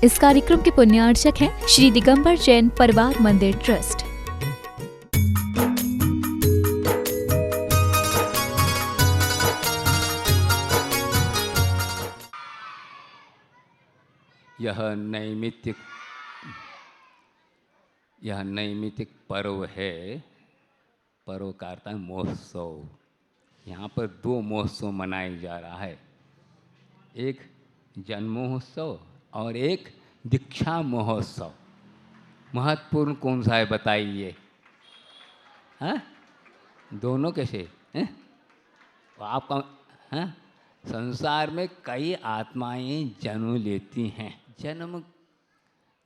इस कार्यक्रम के पुण्यार्चक हैं श्री दिगंबर जैन परिवार मंदिर ट्रस्ट। यह नैमित्तिक पर्व है। पर्व का अर्थ है महोत्सव। यहाँ पर दो महोत्सव मनाए जा रहा है, एक जन्मोत्सव और एक दीक्षा महोत्सव। महत्वपूर्ण कौन सा है बताइए? हाँ, दोनों कैसे हैं? आपका हाँ, संसार में कई आत्माएं जन्म लेती हैं। जन्म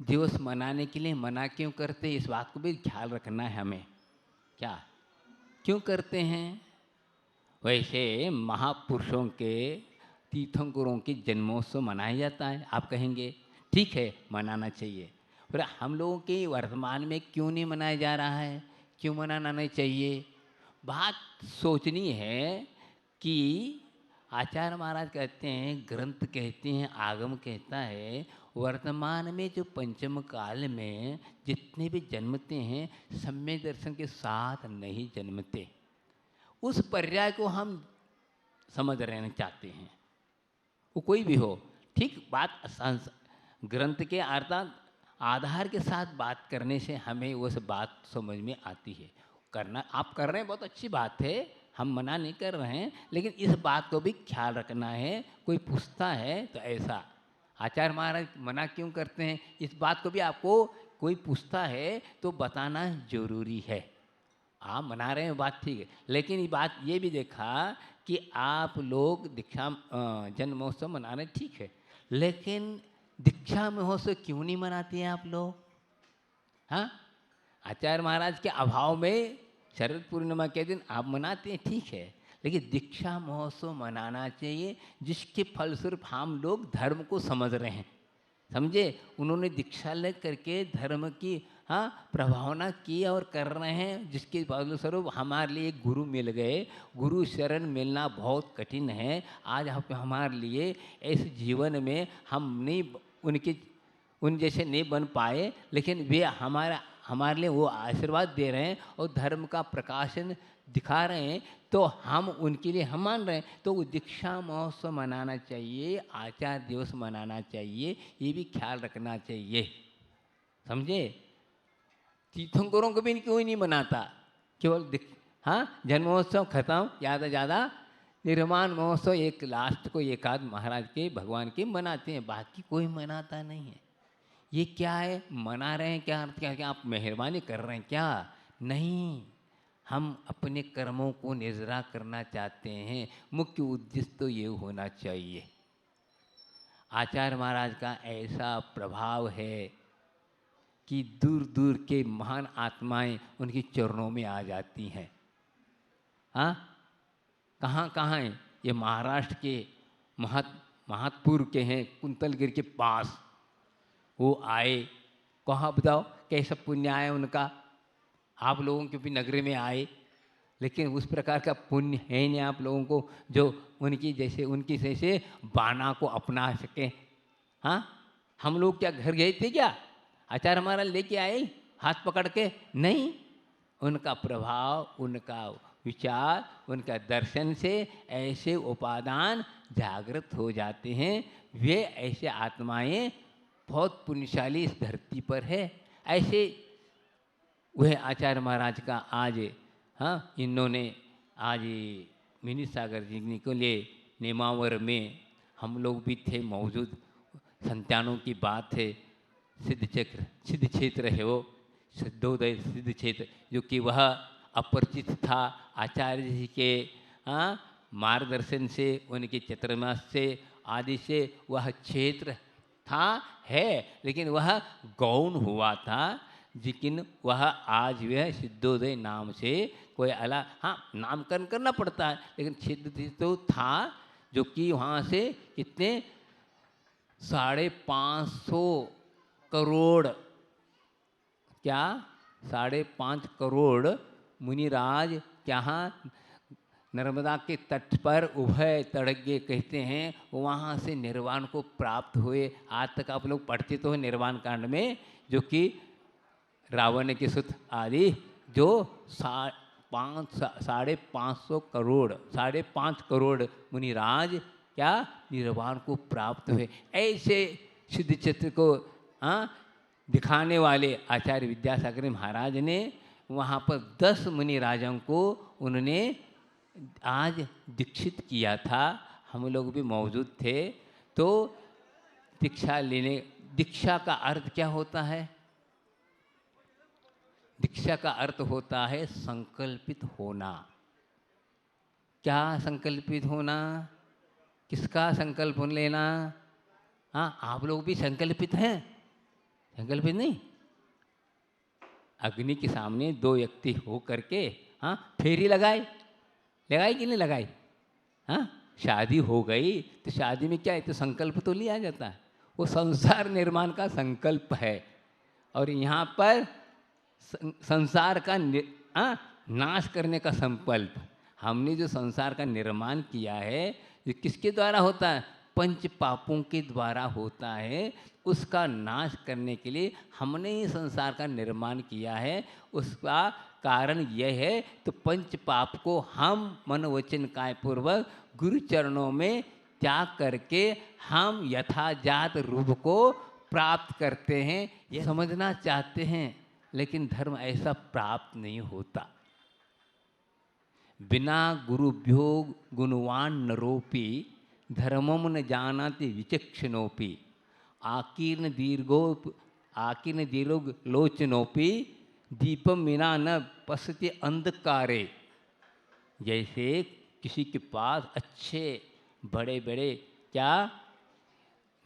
दिवस मनाने के लिए मना क्यों करते हैं, इस बात को भी ख्याल रखना है हमें। क्या क्यों करते हैं? वैसे महापुरुषों के तीर्थंकरों के जन्मोत्सव मनाया जाता है। आप कहेंगे ठीक है, मनाना चाहिए, पर हम लोगों के वर्तमान में क्यों नहीं मनाया जा रहा है? क्यों मनाना नहीं चाहिए? बात सोचनी है कि आचार्य महाराज कहते हैं, ग्रंथ कहते हैं, आगम कहता है, वर्तमान में जो पंचम काल में जितने भी जन्मते हैं सम्यक दर्शन के साथ नहीं जन्मते। उस पर्याय को हम समझ रहना चाहते हैं, वो कोई भी हो। ठीक बात ग्रंथ के अर्थात आधार के साथ बात करने से हमें उस बात समझ में आती है। करना आप कर रहे हैं, बहुत अच्छी बात है, हम मना नहीं कर रहे हैं, लेकिन इस बात को भी ख्याल रखना है। कोई पूछता है तो ऐसा आचार्य महाराज मना क्यों करते हैं, इस बात को भी आपको कोई पूछता है तो बताना जरूरी है। आप मना रहे हैं बात ठीक है, लेकिन ये बात ये भी देखा कि आप लोग दीक्षा जन्म महोत्सव मना रहे ठीक है, लेकिन दीक्षा महोत्सव क्यों नहीं मनाते हैं आप लोग? हाँ, आचार्य महाराज के अभाव में शरद पूर्णिमा के दिन आप मनाते हैं ठीक है, लेकिन दीक्षा महोत्सव मनाना चाहिए, जिसके फलस्वरूप हम लोग धर्म को समझ रहे हैं। समझे? उन्होंने दीक्षा ले करके धर्म की प्रभावना की और कर रहे हैं, जिसके फलस्वरूप हमारे लिए गुरु मिल गए। गुरु शरण मिलना बहुत कठिन है। आज हमारे लिए इस जीवन में हम नहीं उन जैसे नहीं बन पाए, लेकिन वे हमारे लिए वो आशीर्वाद दे रहे हैं और धर्म का प्रकाशन दिखा रहे हैं, तो हम उनके लिए हम मान रहे हैं। तो वो दीक्षा महोत्सव मनाना चाहिए, आचार्य दिवस मनाना चाहिए, ये भी ख्याल रखना चाहिए। समझे? तीर्थंकरों को भी कोई नहीं मनाता, केवल जन्मोत्सव खत्म, ज़्यादा ज़्यादा निर्माण महोत्सव एक लास्ट को एक आध महाराज के भगवान के मनाते हैं, बाकी कोई मनाता नहीं है। ये क्या है? मना रहे हैं क्या? क्या आप मेहरबानी कर रहे हैं क्या? नहीं, हम अपने कर्मों को निर्जरा करना चाहते हैं। मुख्य उद्देश्य तो ये होना चाहिए। आचार्य महाराज का ऐसा प्रभाव है कि दूर दूर के महान आत्माएं उनके चरणों में आ जाती हैं। कहाँ कहाँ हैं? ये महाराष्ट्र के महतपुर के हैं, कुंतलगिरी के पास वो आए। कहाँ बताओ कैसा पुण्य आया उनका? आप लोगों के भी नगरी में आए, लेकिन उस प्रकार का पुण्य है नहीं आप लोगों को जो उनकी जैसे बाना को अपना सके। हम लोग क्या घर गए थे क्या? आचार्य महाराज लेके आए हाथ पकड़ के? नहीं, उनका प्रभाव, उनका विचार, उनका दर्शन से ऐसे उपादान जागृत हो जाते हैं। वे ऐसे आत्माएं बहुत पुण्यशाली इस धरती पर है। ऐसे वह आचार्य महाराज का आज इन्होंने आज मिनी सागर जी के लिए नेमावर में हम लोग भी थे मौजूद। संतानों की बात है, सिद्ध क्षेत्र है वो, सिद्धोदय सिद्ध क्षेत्र, जो कि वह अपरिचित था। आचार्य जी के मार्गदर्शन से, उनके चतुर्मास से आदि से वह क्षेत्र था है, लेकिन वह गौण हुआ था। लेकिन वह आज वह सिद्धोदय नाम से कोई अलग नामकरण करना पड़ता है, लेकिन सिद्ध तो था, जो कि वहाँ से कितने 550 करोड़, क्या 5.5 करोड़ मुनिराज क्या नर्मदा के तट पर उभय तड़गे कहते हैं, वहाँ से निर्वाण को प्राप्त हुए। आज तक आप लोग पढ़ते तो हैं निर्वाण कांड में, जो कि रावण के सुत आदि जो 5.5 करोड़ मुनिराज क्या निर्वाण को प्राप्त हुए। ऐसे सिद्ध चित्र को दिखाने वाले आचार्य विद्यासागर महाराज ने वहाँ पर 10 मुनि राजाओं को उन्होंने आज दीक्षित किया था। हम लोग भी मौजूद थे। तो दीक्षा का अर्थ क्या होता है? दीक्षा का अर्थ होता है संकल्पित होना। क्या संकल्पित होना? किसका संकल्प लेना? हाँ, आप लोग भी संकल्पित हैं? संकल्पित नहीं? अग्नि के सामने 2 व्यक्ति हो करके फेरी लगाई कि नहीं लगाई? हाँ, शादी हो गई तो शादी में क्या है, तो संकल्प तो लिया जाता है। वो संसार निर्माण का संकल्प है। और यहाँ पर संसार का नाश करने का संकल्प। हमने जो संसार का निर्माण किया है, ये किसके द्वारा होता है? पंच पापों के द्वारा होता है। उसका नाश करने के लिए हमने ही संसार का निर्माण किया है। उसका कारण यह है, तो पंच पाप को हम मन वचन काय पूर्वक गुरु चरणों में त्याग करके हम यथाजात रूप को प्राप्त करते हैं। ये समझना चाहते हैं, लेकिन धर्म ऐसा प्राप्त नहीं होता। बिना गुरुभ्यो गुणवान नरोपि धर्मम न जानाति विचक्षणोपि आकीर्ण दीर्घ लोचनोपि दीपम विना न पश्यति अंधकारे। जैसे किसी के पास अच्छे बड़े बड़े क्या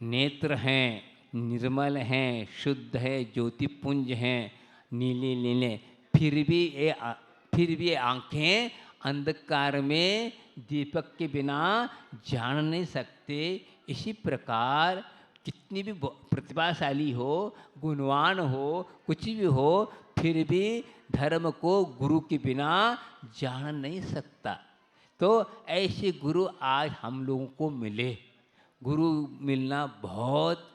नेत्र हैं, निर्मल हैं, शुद्ध है, ज्योतिपुंज हैं, नीले नीले, फिर भी आंखें अंधकार में दीपक के बिना जान नहीं सकते। इसी प्रकार कितनी भी प्रतिभाशाली हो, गुणवान हो, कुछ भी हो, फिर भी धर्म को गुरु के बिना जान नहीं सकता। तो ऐसे गुरु आज हम लोगों को मिले। गुरु मिलना बहुत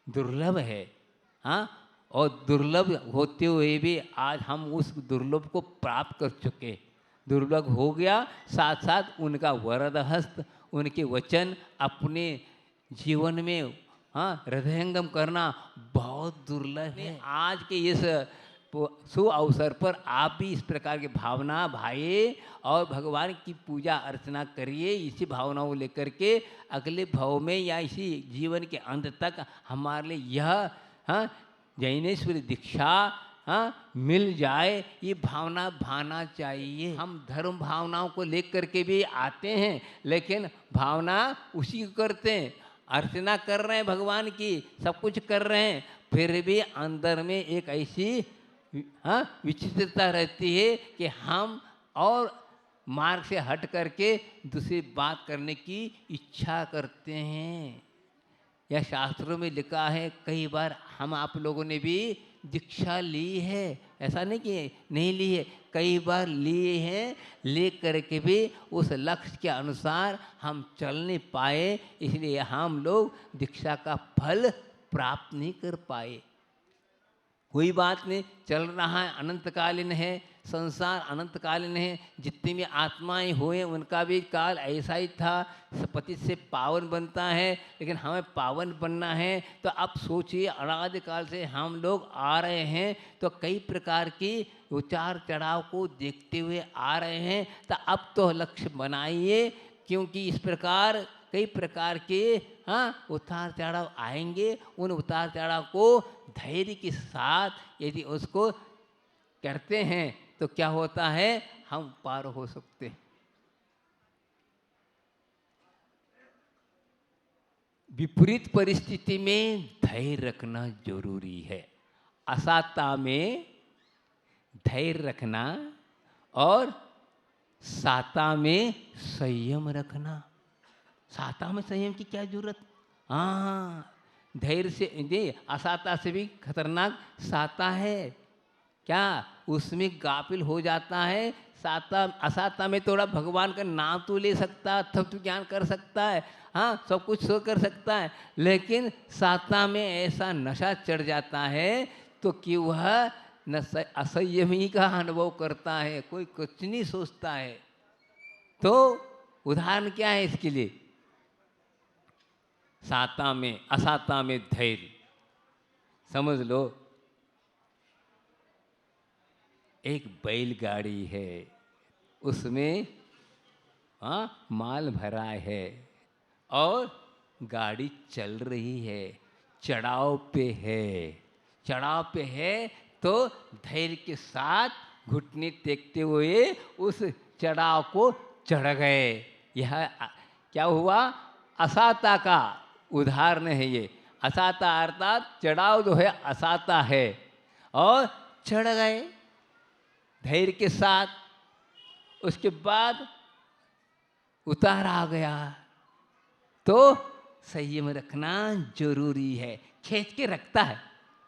दुर्लभ है। हाँ, और दुर्लभ होते हुए भी आज हम उस दुर्लभ को प्राप्त कर चुके। दुर्लभ हो गया, साथ साथ उनका वरद हस्त, उनके वचन अपने जीवन में हृदयंगम करना बहुत दुर्लभ है। आज के इस शुभ अवसर पर आप भी इस प्रकार की भावना भाई और भगवान की पूजा अर्चना करिए। इसी भावनाओं लेकर के अगले भाव में या इसी जीवन के अंत तक हमारे लिए यह जैनेश्वरी दीक्षा मिल जाए, ये भावना भाना चाहिए। हम धर्म भावनाओं को लेकर के भी आते हैं, लेकिन भावना उसी को करते हैं। अर्चना कर रहे हैं भगवान की, सब कुछ कर रहे हैं, फिर भी अंदर में एक ऐसी विचित्रता रहती है कि हम और मार्ग से हट करके दूसरी बात करने की इच्छा करते हैं। यह शास्त्रों में लिखा है, कई बार हम आप लोगों ने भी दीक्षा ली है, ऐसा नहीं कि नहीं ली है, कई बार लिए हैं, ले करके भी उस लक्ष्य के अनुसार हम चल नहीं पाए, इसलिए हम लोग दीक्षा का फल प्राप्त नहीं कर पाए। कोई बात नहीं, चल रहा है, अनंतकालीन है, संसार अनंतकालीन है। जितनी भी आत्माएं हुए उनका भी काल ऐसा ही था, पतित से पावन बनता है, लेकिन हमें पावन बनना है। तो अब सोचिए, अनादिकाल से हम लोग आ रहे हैं, तो कई प्रकार की उतार चढ़ाव को देखते हुए आ रहे हैं। तो अब तो लक्ष्य बनाइए, क्योंकि इस प्रकार कई प्रकार के उतार चढ़ाव आएंगे। उन उतार चढ़ाव को धैर्य के साथ यदि उसको करते हैं तो क्या होता है, हम पार हो सकते हैं। विपरीत परिस्थिति में धैर्य रखना जरूरी है। असाता में धैर्य रखना और साता में संयम रखना। साता में संयम की क्या जरूरत? धैर्य से असाता से भी खतरनाक साता है। क्या उसमें गाफिल हो जाता है, साता असाता में थोड़ा भगवान का नाम तो ले सकता है, तत्व ज्ञान कर सकता है, हाँ सब कुछ सो कर सकता है, लेकिन साता में ऐसा नशा चढ़ जाता है तो कि वह असंयमी का अनुभव करता है, कोई कुछ नहीं सोचता है। तो उदाहरण क्या है इसके लिए? साता में असाता में धैर्य समझ लो। एक बैलगाड़ी है, उसमें माल भरा है और गाड़ी चल रही है, चढ़ाव पे है तो धैर्य के साथ घुटने टेकते हुए उस चढ़ाव को चढ़ गए। यह क्या हुआ? असाता का उदाहरण है ये। असाता अर्थात चढ़ाव जो है असाता है, और चढ़ गए धैर्य के साथ। उसके बाद उतार आ गया तो संयम रखना जरूरी है। खींच के रखता है,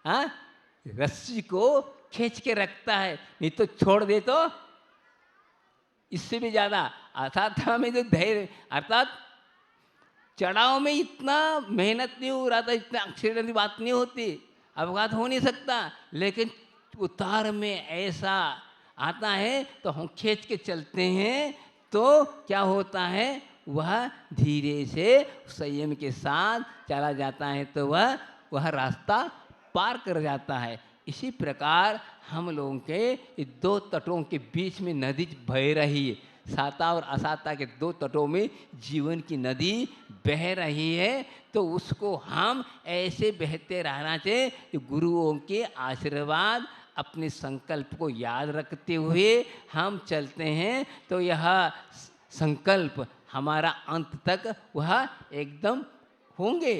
हाँ रस्सी को खींच के रखता है, नहीं तो छोड़ दे तो इससे भी ज़्यादा। अर्थात में जो धैर्य अर्थात चढ़ाव में इतना मेहनत नहीं हो रहा था, इतना एक्सीडेंट की बात नहीं होती, अपघात हो नहीं सकता, लेकिन उतार में ऐसा आता है तो हम खींच के चलते हैं तो क्या होता है? वह धीरे से संयम के साथ चला जाता है तो वह रास्ता पार कर जाता है। इसी प्रकार हम लोगों के दो तटों के बीच में नदी बह रही है, साता और असाता के दो तटों में जीवन की नदी बह रही है, तो उसको हम ऐसे बहते रहना चाहिए कि गुरुओं के आशीर्वाद अपने संकल्प को याद रखते हुए हम चलते हैं तो यह संकल्प हमारा अंत तक वह एकदम होंगे।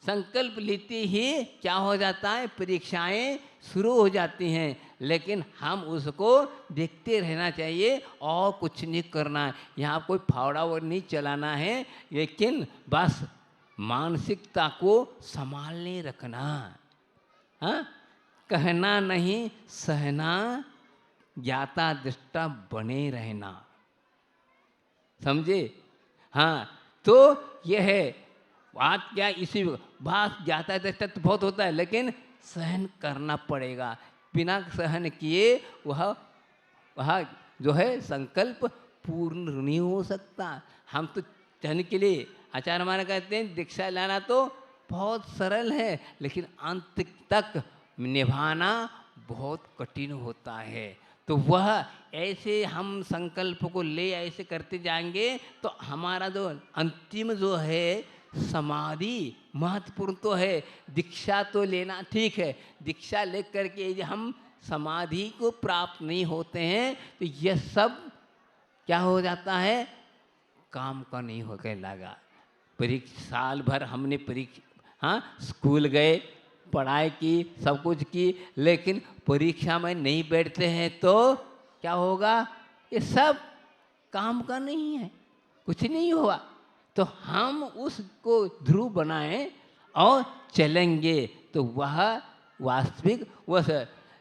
संकल्प लेते ही क्या हो जाता है? परीक्षाएं शुरू हो जाती हैं, लेकिन हम उसको देखते रहना चाहिए और कुछ नहीं करना है। यहाँ कोई फावड़ा और नहीं चलाना है, लेकिन बस मानसिकता को संभालने रखना। हाँ, कहना नहीं सहना, ज्ञाता दृष्टा बने रहना, समझे? हाँ, तो यह है बात। क्या इसी बात ज्ञाता दृष्टा तो बहुत होता है, लेकिन सहन करना पड़ेगा। बिना सहन किए वह जो है संकल्प पूर्ण नहीं हो सकता। हम तो जन के लिए आचार्य हमारा कहते हैं दीक्षा लेना तो बहुत सरल है, लेकिन अंत तक निभाना बहुत कठिन होता है। तो वह ऐसे हम संकल्प को ले ऐसे करते जाएंगे तो हमारा जो अंतिम जो है समाधि महत्वपूर्ण तो है। दीक्षा तो लेना ठीक है, दीक्षा लेकर के यदि हम समाधि को प्राप्त नहीं होते हैं तो यह सब क्या हो जाता है? काम का नहीं होकर लगा। परीक्षा साल भर हमने स्कूल गए, पढ़ाई की, सब कुछ की, लेकिन परीक्षा में नहीं बैठते हैं तो क्या होगा? ये सब काम का नहीं है, कुछ नहीं हुआ। तो हम उसको ध्रुव बनाएं और चलेंगे तो वह वास्तविक वह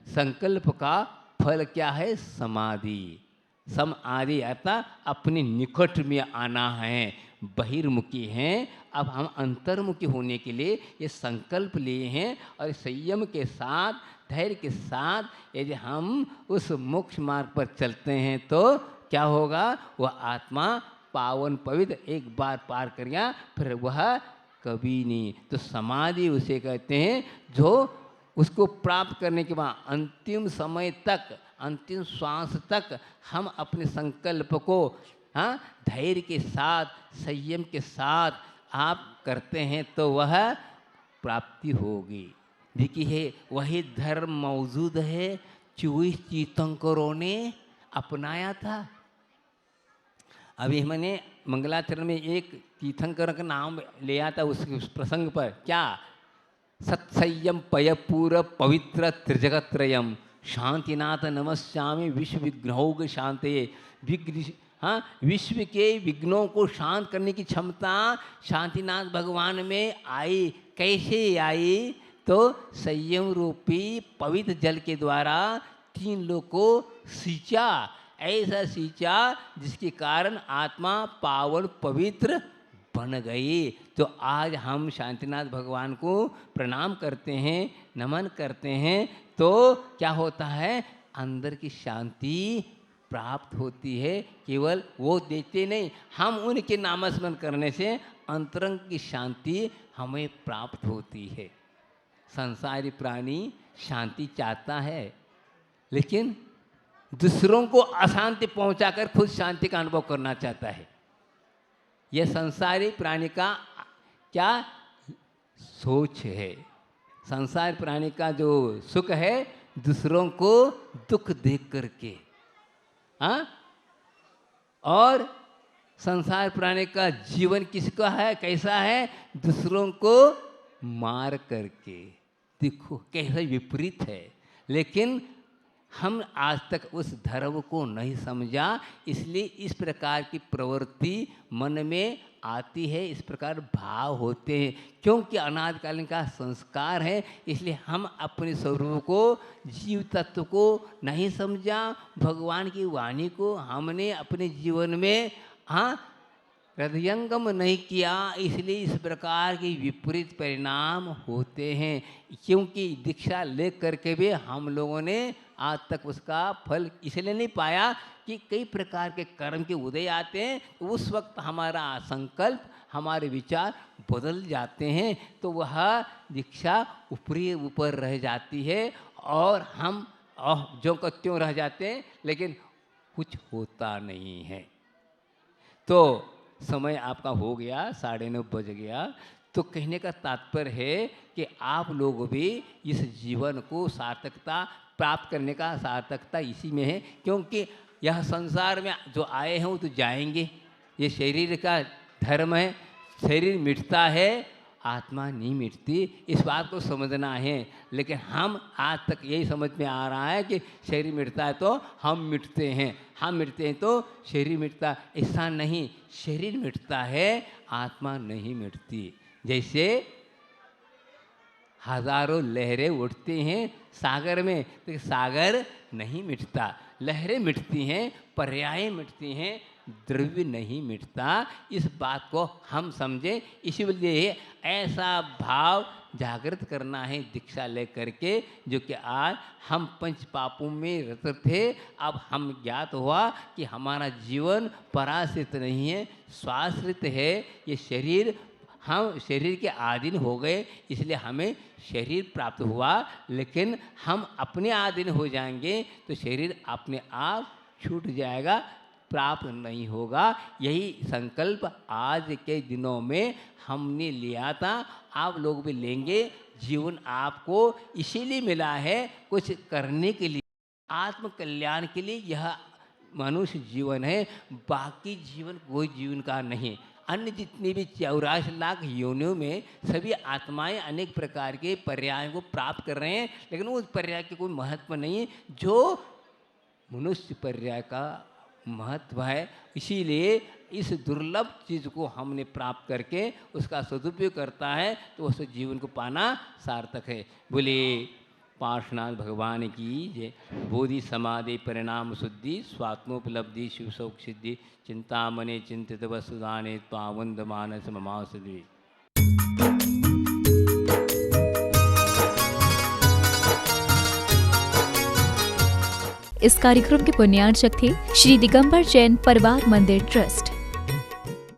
संकल्प का फल क्या है? समाधि। समाधि अर्थात अपने निकट में आना है, बहिर्मुखी हैं। अब हम अंतर्मुखी होने के लिए ये संकल्प लिए हैं, और संयम के साथ धैर्य के साथ यदि हम उस मोक्ष मार्ग पर चलते हैं तो क्या होगा? वह आत्मा पावन पवित्र एक बार पार कर गया, फिर वह कभी नहीं। तो समाधि उसे कहते हैं जो उसको प्राप्त करने के बाद अंतिम समय तक, अंतिम श्वास तक हम अपने संकल्प को धैर्य के साथ संयम के साथ आप करते हैं तो वह प्राप्ति होगी। देखिए वही धर्म मौजूद है 24 तीर्थंकरों ने अपनाया था। अभी मैंने मंगलाचरण में एक तीर्थंकर का नाम लिया था उस प्रसंग पर। क्या? सत्संयम पयपूर पवित्र त्रिजगत्रयम शांतिनाथ नमस्यामि विश्व विघ्नौघ शांतये। विश्व के विघ्नों को शांत करने की क्षमता शांतिनाथ भगवान में आई। कैसे आई? तो संयम रूपी पवित्र जल के द्वारा 3 लोग को सींचा, ऐसा सींचा जिसके कारण आत्मा पावन पवित्र बन गई। तो आज हम शांतिनाथ भगवान को प्रणाम करते हैं, नमन करते हैं, तो क्या होता है, अंदर की शांति प्राप्त होती है। केवल वो देते नहीं, हम उनके नामस्मरण करने से अंतरंग की शांति हमें प्राप्त होती है। संसारी प्राणी शांति चाहता है, लेकिन दूसरों को अशांति पहुंचाकर खुद शांति का अनुभव करना चाहता है। यह संसारी प्राणी का क्या सोच है। संसारी प्राणी का जो सुख है दूसरों को दुख देख करके, हाँ, और संसार प्राणी का जीवन किसका है, कैसा है, दूसरों को मार करके। देखो कैसा विपरीत है। लेकिन हम आज तक उस धर्म को नहीं समझा, इसलिए इस प्रकार की प्रवृत्ति मन में आती है, इस प्रकार भाव होते हैं। क्योंकि अनादिकालीन का संस्कार है, इसलिए हम अपने स्वरूप को, जीव तत्व को नहीं समझा। भगवान की वाणी को हमने अपने जीवन में हृदयंगम नहीं किया, इसलिए इस प्रकार के विपरीत परिणाम होते हैं। क्योंकि दीक्षा ले करके भी हम लोगों ने आज तक उसका फल इसलिए नहीं पाया कि कई प्रकार के कर्म के उदय आते हैं, उस वक्त हमारा संकल्प, हमारे विचार बदल जाते हैं, तो वह दीक्षा ऊपर रह जाती है और हम जो का त्यों रह जाते हैं, लेकिन कुछ होता नहीं है। तो समय आपका हो गया, 9:30 बज गया। तो कहने का तात्पर्य है कि आप लोग भी इस जीवन को सार्थकता प्राप्त करने का सार्थकता इसी में है। क्योंकि यह संसार में जो आए हैं वो तो जाएंगे, ये शरीर का धर्म है, शरीर मिटता है, आत्मा नहीं मिटती। इस बात को समझना है। लेकिन हम आज तक यही समझ में आ रहा है कि शरीर मिटता है तो हम मिटते हैं, हम मिटते हैं तो शरीर मिटता। ऐसा नहीं, शरीर मिटता है, आत्मा नहीं मिटती। जैसे हजारों लहरें उठती हैं सागर में, तो सागर नहीं मिटता, लहरें मिटती हैं, पर्याय मिटती हैं, द्रव्य नहीं मिटता। इस बात को हम समझें। इसीलिए ऐसा भाव जागृत करना है दीक्षा ले करके, जो कि आज हम पंच पापों में रत थे। अब हम ज्ञात हुआ कि हमारा जीवन पराश्रित नहीं है, स्वाश्रित है। ये शरीर, हम शरीर के अधीन हो गए, इसलिए हमें शरीर प्राप्त हुआ। लेकिन हम अपने अधीन हो जाएंगे तो शरीर अपने आप छूट जाएगा, प्राप्त नहीं होगा। यही संकल्प आज के दिनों में हमने लिया था, आप लोग भी लेंगे। जीवन आपको इसीलिए मिला है, कुछ करने के लिए, आत्म कल्याण के लिए यह मनुष्य जीवन है। बाकी जीवन कोई जीवन का नहीं। अन्य जितनी भी 84 लाख योनियों में सभी आत्माएं अनेक प्रकार के पर्यायों को प्राप्त कर रहे हैं, लेकिन उस पर्याय के कोई महत्व नहीं है जो मनुष्य पर्याय का महत्व है। इसीलिए इस दुर्लभ चीज़ को हमने प्राप्त करके उसका सदुपयोग करता है, तो उस जीवन को पाना सार्थक है। बोले पार्श्वनाथ भगवान की जय। बोधि समाधि परिणाम शुद्धि, स्वात्मोपलब्धि शिव सौख सिद्धि, चिंतामणि चिंतित वसुदाने त्वावंद मानस ममासुद्वी। इस कार्यक्रम के पुण्यार्चक थे श्री दिगंबर जैन परिवार मंदिर ट्रस्ट।